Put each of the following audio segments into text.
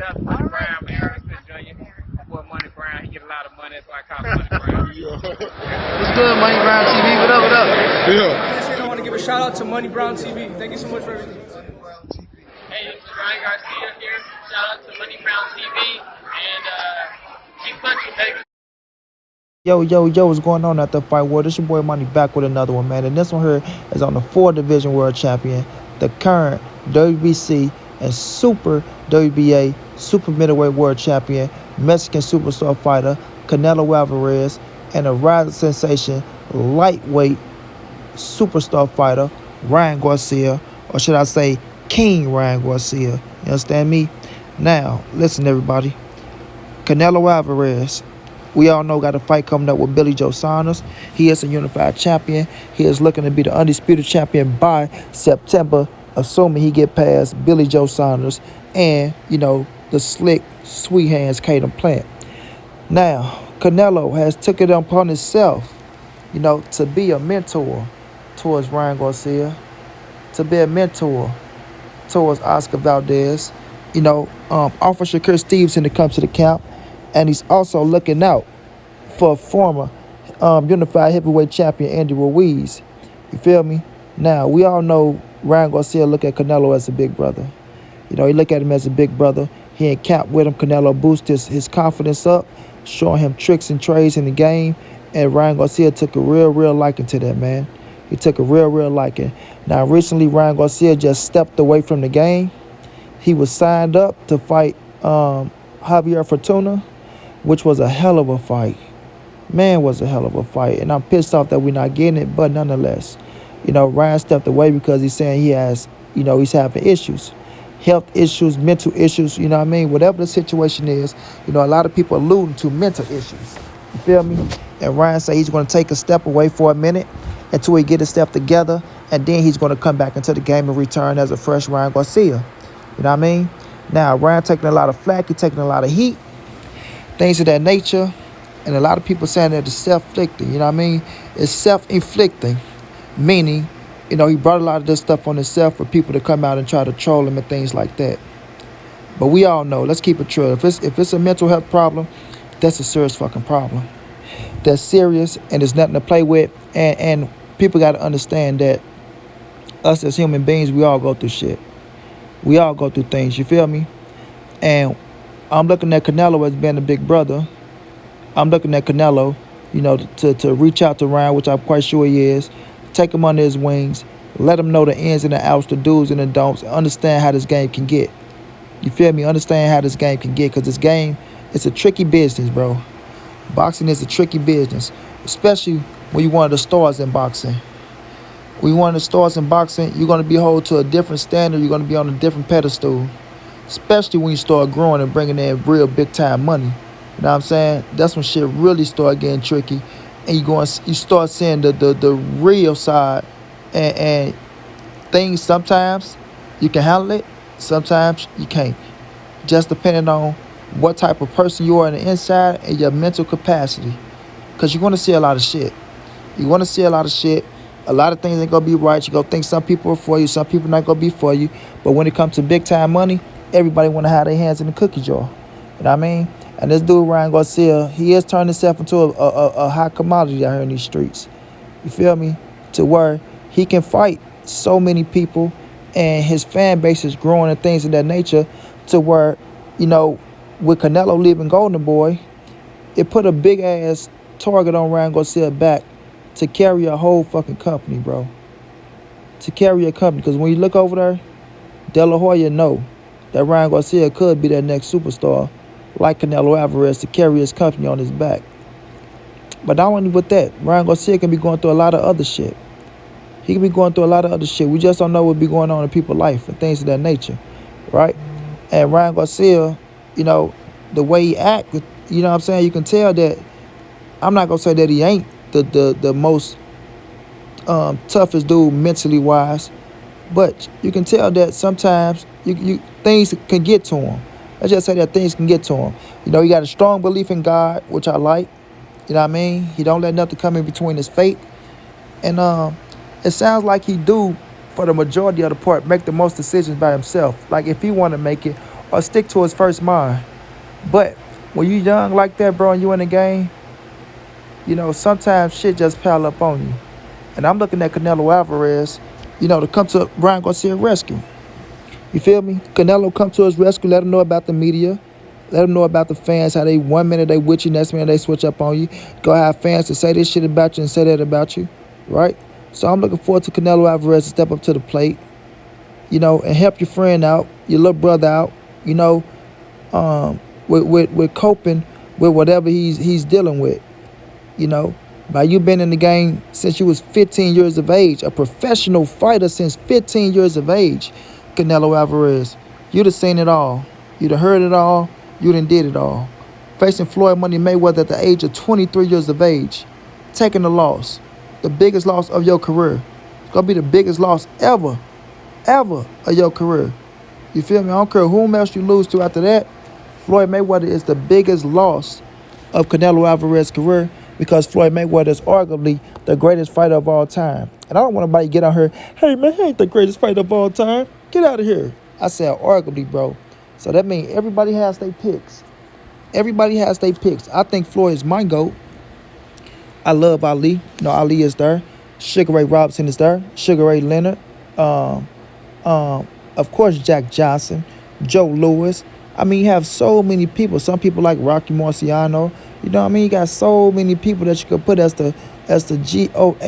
Shout out to Money Brown, man. Respect Junior. My boy Money Brown, he get a lot of money, that's why I call him Money Brown. What's good, Money Brown TV? What up, what up? I want to give a shout out to Money Brown TV. Thank you so much for everything. Hey, this is Ryan Garcia here. Shout out to Money Brown TV. And keep punching, baby. Yo, what's going on at the Fight World? This your boy Money back with another one, man. And this one here is on the 4-division world champion, the current WBC and Super WBA Super Middleweight world champion, Mexican superstar fighter, Canelo Alvarez, and a rising sensation, lightweight superstar fighter, Ryan Garcia, or should I say King Ryan Garcia. You understand me? Now, listen everybody. Canelo Alvarez, we all know, got a fight coming up with Billy Joe Saunders. He is a unified champion. He is looking to be the undisputed champion by September, assuming he get past Billy Joe Saunders and, the slick, sweet hands Caden Plant. Now, Canelo has took it upon himself, to be a mentor towards Ryan Garcia, to be a mentor towards Oscar Valdez, offer Shakur Stevenson to come to the camp. And he's also looking out for former unified heavyweight champion Andy Ruiz. You feel me? Now, we all know Ryan Garcia look at Canelo as a big brother. He look at him as a big brother. He in camp with him. Canelo boosts his confidence up, showing him tricks and trades in the game. And Ryan Garcia took a real liking to that, man. He took a real liking. Now, recently, Ryan Garcia just stepped away from the game. He was signed up to fight Javier Fortuna, which was a hell of a fight. Man, was a hell of a fight. And I'm pissed off that we're not getting it, but nonetheless, Ryan stepped away because he's saying he has, he's having issues. Health issues, mental issues, whatever the situation is, a lot of people are alluding to mental issues. You feel me? And Ryan said he's going to take a step away for a minute until he get his stuff together, and then he's going to come back into the game and return as a fresh Ryan Garcia. You know what I mean? Now, Ryan taking a lot of flack, he's taking a lot of heat, things of that nature, and a lot of people saying that it's self-inflicting, It's self-inflicting, meaning, he brought a lot of this stuff on himself for people to come out and try to troll him and things like that. But we all know, let's keep it true. If it's a mental health problem, that's a serious fucking problem. That's serious, and there's nothing to play with, and people got to understand that us as human beings, we all go through shit. We all go through things, you feel me? And I'm looking at Canelo as being a big brother. I'm looking at Canelo, to reach out to Ryan, which I'm quite sure he is, take him under his wings, let him know the ins and the outs, the do's and the don'ts, and understand how this game can get. You feel me? Understand how this game can get, because this game, it's a tricky business, bro. Boxing is a tricky business, especially when you're one of the stars in boxing. When you're one of the stars in boxing, you're going to be held to a different standard. You're going to be on a different pedestal, especially when you start growing and bringing in real big-time money. You know what I'm saying? That's when shit really start getting tricky, and you start seeing the real side, and things sometimes you can handle it, sometimes you can't. Just depending on what type of person you are on the inside and your mental capacity. Because you're going to see a lot of shit. You're going to see a lot of shit. A lot of things ain't going to be right. You're going to think some people are for you, some people not going to be for you. But when it comes to big-time money, everybody want to have their hands in the cookie jar. You know what I mean? And this dude, Ryan Garcia, he has turned himself into a hot commodity out here in these streets. You feel me? To where he can fight so many people, and his fan base is growing and things of that nature, to where, with Canelo leaving Golden Boy, it put a big-ass target on Ryan Garcia back to carry a whole fucking company, bro. To carry a company. Because when you look over there, De La Hoya know that Ryan Garcia could be that next superstar, like Canelo Alvarez, to carry his company on his back. But not only with that, Ryan Garcia can be going through a lot of other shit. He can be going through a lot of other shit. We just don't know what be going on in people's life and things of that nature, right? And Ryan Garcia, the way he act, what I'm saying? You can tell that, I'm not going to say that he ain't the most toughest dude mentally wise, but you can tell that sometimes things can get to him. Let's just say that things can get to him. He got a strong belief in God, which I like. You know what I mean? He don't let nothing come in between his faith. And it sounds like he do, for the majority of the part, make the most decisions by himself. Like if he want to make it, or stick to his first mind. But when you young like that, bro, and you in the game, sometimes shit just pile up on you. And I'm looking at Canelo Alvarez, to come to Ryan Garcia's rescue. You feel me? Canelo come to his rescue, let him know about the media, let him know about the fans, how they 1 minute they with you, next minute they switch up on you. Go have fans to say this shit about you and say that about you, right? So I'm looking forward to Canelo Alvarez to step up to the plate, and help your friend out, your little brother out, with coping with whatever he's dealing with, Now, you've been in the game since you was 15 years of age, a professional fighter since 15 years of age, Canelo Alvarez. You'd have seen it all. You'd have heard it all. You done did it all. Facing Floyd Money Mayweather at the age of 23 years of age, taking a loss, the biggest loss of your career. It's going to be the biggest loss ever of your career. You feel me? I don't care whom else you lose to after that. Floyd Mayweather is the biggest loss of Canelo Alvarez's career because Floyd Mayweather is arguably the greatest fighter of all time. And I don't want nobody to get on here, hey man, he ain't the greatest fighter of all time. Get out of here. I said arguably, bro. So that means everybody has their picks. Everybody has their picks. I think Floyd is my GOAT. I love Ali. Ali is there. Sugar Ray Robinson is there. Sugar Ray Leonard. Of course, Jack Johnson. Joe Louis. I mean, you have so many people. Some people like Rocky Marciano. You know what I mean? You got so many people that you could put as the GOAT.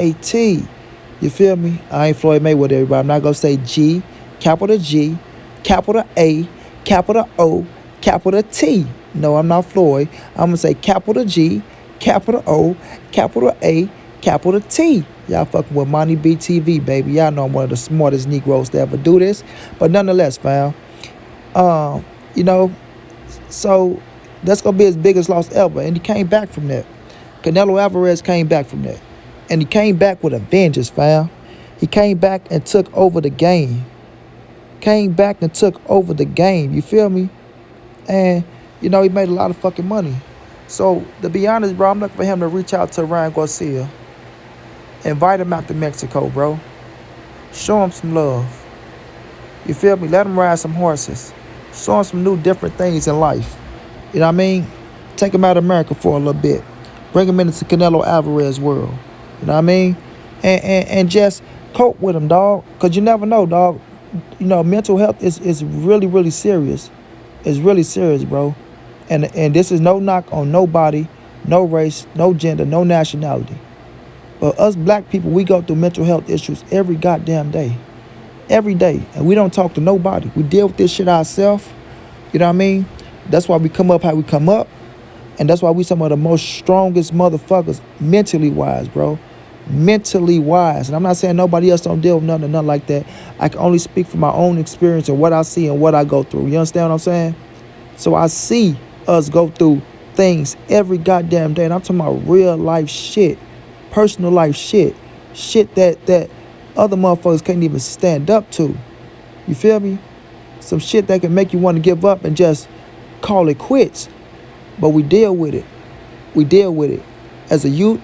You feel me? I ain't Floyd Mayweather, everybody. I'm not going to say G, capital G, capital A, capital O, capital T. No, I'm not Floyd. I'm going to say capital G, capital O, capital A, capital T. Y'all fucking with Monty BTV, baby. Y'all know I'm one of the smartest Negroes to ever do this. But nonetheless, fam, so that's going to be his biggest loss ever. And he came back from that. Canelo Alvarez came back from that. And he came back with a vengeance, fam. He came back and took over the game. You feel me? And, he made a lot of fucking money. So, to be honest, bro, I'm looking for him to reach out to Ryan Garcia. Invite him out to Mexico, bro. Show him some love. You feel me? Let him ride some horses. Show him some new, different things in life. You know what I mean? Take him out of America for a little bit. Bring him into Canelo Alvarez world. You know what I mean? And just cope with him, dog. Because you never know, dog. Mental health is really, really serious. It's really serious, bro. And this is no knock on nobody, no race, no gender, no nationality. But us black people, we go through mental health issues every goddamn day. Every day. And we don't talk to nobody. We deal with this shit ourselves. You know what I mean? That's why we come up how we come up. And that's why we some of the most strongest motherfuckers mentally wise, bro. Mentally wise. And I'm not saying nobody else don't deal with nothing like that. I can only speak from my own experience and what I see and what I go through. You understand what I'm saying? So I see us go through things every goddamn day. And I'm talking about real life shit. Personal life shit. Shit that other motherfuckers can't even stand up to. You feel me? Some shit that can make you want to give up and just call it quits. But we deal with it. We deal with it. As a youth,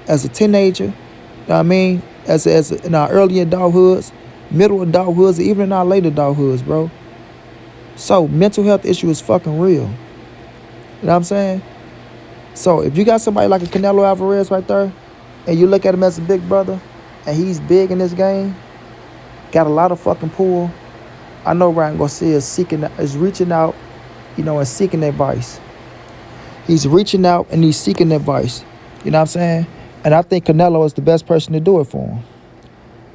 as a teenager, you know what I mean? As in our early adulthoods, middle adulthoods, even in our late adulthoods, bro. So, mental health issue is fucking real. You know what I'm saying? So, if you got somebody like a Canelo Alvarez right there, and you look at him as a big brother, and he's big in this game, got a lot of fucking pull, I know Ryan Garcia is reaching out, and seeking advice. He's reaching out and he's seeking advice. You know what I'm saying? And I think Canelo is the best person to do it for him.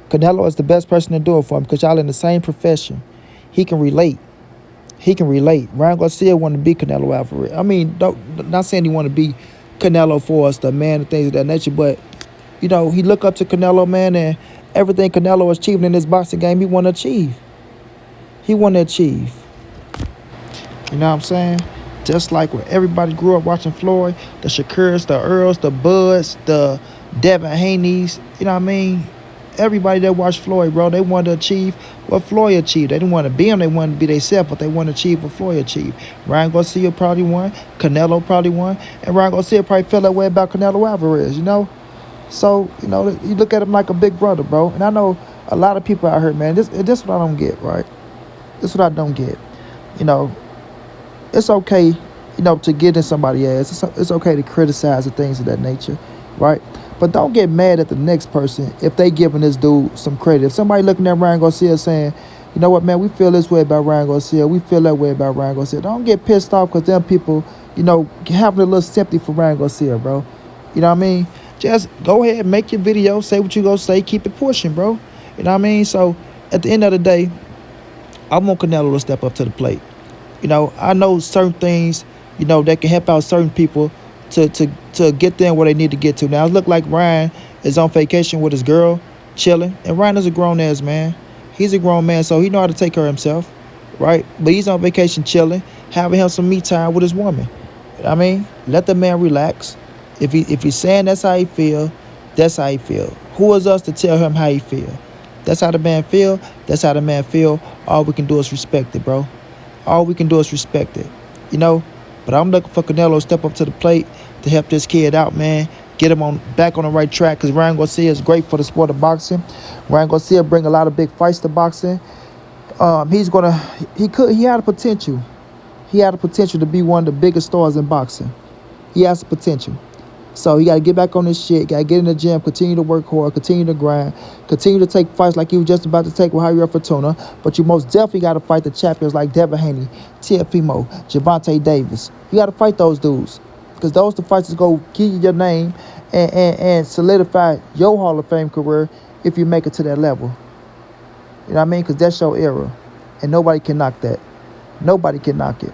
Canelo is the best person to do it for him because y'all in the same profession. He can relate. Ryan Garcia wanted to be Canelo Alvarez. I mean, not saying he want to be Canelo for us, the man and things of that nature, but, he look up to Canelo, man, and everything Canelo achieved in this boxing game, he want to achieve. You know what I'm saying? Just like when everybody grew up watching Floyd, the Shakurs, the Earls, the Buds, the Devin Haneys, you know what I mean? Everybody that watched Floyd, bro, they wanted to achieve what Floyd achieved. They didn't want to be him, they wanted to be themselves, but they wanted to achieve what Floyd achieved. Ryan Garcia probably won, Canelo probably won, and Ryan Garcia probably felt that way about Canelo Alvarez, So, you look at him like a big brother, bro. And I know a lot of people out here, man, this is what I don't get, right? This is what I don't get. it's okay, to get in somebody's ass. It's okay to criticize and things of that nature, right? But don't get mad at the next person if they giving this dude some credit. If somebody looking at Ryan Garcia saying, you know what, man, we feel this way about Ryan Garcia, we feel that way about Ryan Garcia. Don't get pissed off because them people, having a little sympathy for Ryan Garcia, bro. You know what I mean? Just go ahead, make your video, say what you gonna say, keep it pushing, bro. You know what I mean? So at the end of the day, I want Canelo to step up to the plate. I know certain things, that can help out certain people to get them where they need to get to. Now, it look like Ryan is on vacation with his girl, chilling. And Ryan is a grown-ass man. He's a grown man, so he know how to take care of himself, right? But he's on vacation chilling, having him some me time with his woman. I mean, let the man relax. If he's saying that's how he feel, that's how he feel. Who is us to tell him how he feel? That's how the man feel. That's how the man feel. All we can do is respect it, bro. All we can do is respect it, But I'm looking for Canelo to step up to the plate to help this kid out, man. Get him back on the right track, because Ryan Garcia is great for the sport of boxing. Ryan Garcia bring a lot of big fights to boxing. He had a potential. He had a potential to be one of the biggest stars in boxing. He has the potential. So he got to get back on this shit. Got to get in the gym, continue to work hard, continue to grind, continue to take fights like he was just about to take with Javier Fortuna. But you most definitely got to fight the champions like Devin Haney, Teofimo, Gervonta Davis. You got to fight those dudes, because those the fights that go give you your name and solidify your Hall of Fame career if you make it to that level. You know what I mean? Because that's your era, and nobody can knock that. Nobody can knock it.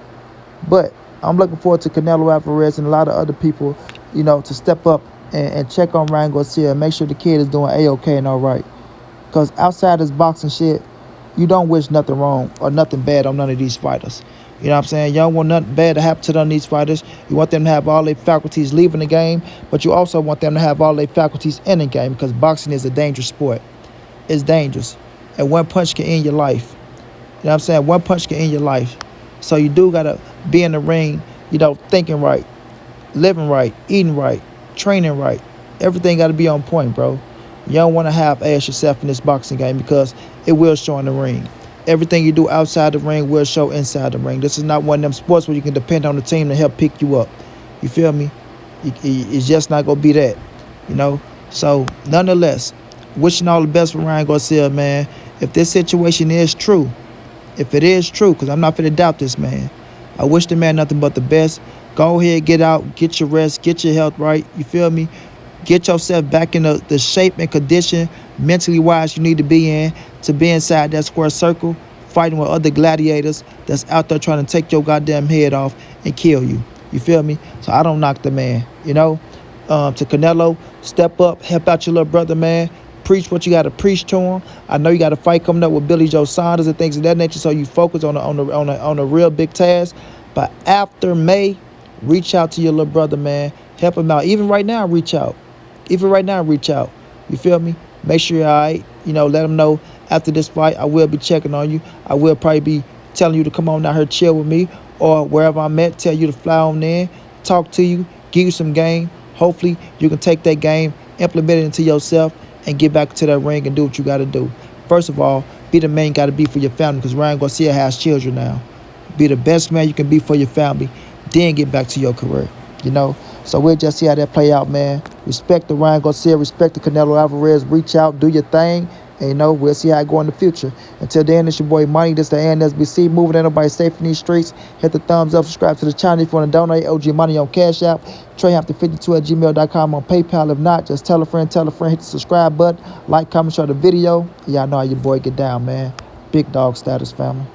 But I'm looking forward to Canelo Alvarez and a lot of other people, to step up and check on Ryan Garcia and make sure the kid is doing A-okay and all right. Because outside this boxing shit, you don't wish nothing wrong or nothing bad on none of these fighters. You know what I'm saying? You don't want nothing bad to happen to none of these fighters. You want them to have all their faculties leaving the game, but you also want them to have all their faculties in the game, because boxing is a dangerous sport. It's dangerous. And one punch can end your life. You know what I'm saying? One punch can end your life. So you do got to be in the ring, thinking right, living right, eating right, training right. Everything got to be on point, bro. You don't want to half-ass yourself in this boxing game, because it will show in the ring. Everything you do outside the ring will show inside the ring. This is not one of them sports where you can depend on the team to help pick you up. You feel me? It's just not going to be that, So, nonetheless, wishing all the best for Ryan Garcia, man. If this situation is true, if it is true, because I'm not going to doubt this, man, I wish the man nothing but the best. Go ahead, get out, get your rest, get your health right. You feel me? Get yourself back in the shape and condition, mentally wise, you need to be inside that square circle, fighting with other gladiators that's out there trying to take your goddamn head off and kill you. You feel me? So I don't knock the man, To Canelo, step up, help out your little brother, man. Preach what you got to preach to him. I know you got a fight coming up with Billy Joe Saunders and things of that nature, so you focus on a real big task. But after May, reach out to your little brother, man. Help him out. Even right now, reach out. You feel me? Make sure you're all right. Let him know after this fight, I will be checking on you. I will probably be telling you to come on out here, chill with me, or wherever I'm at, tell you to fly on in, talk to you, give you some game. Hopefully, you can take that game, implement it into yourself, and get back to that ring and do what you got to do. First of all, be the man you got to be for your family, because Ryan Garcia has children now. Be the best man you can be for your family, then get back to your career, So we'll just see how that play out, man. Respect the Ryan Garcia, respect the Canelo Alvarez. Reach out, do your thing, and we'll see how it go in the future. Until then, it's your boy Money. This the ANSBC. Moving, ain't nobody safe in these streets. Hit the thumbs up, subscribe to the channel if you want to donate. OG Money on Cash App. TreyHampton52@gmail.com on PayPal. If not, just tell a friend, hit the subscribe button, like, comment, share the video. Y'all know how your boy get down, man. Big dog status, family.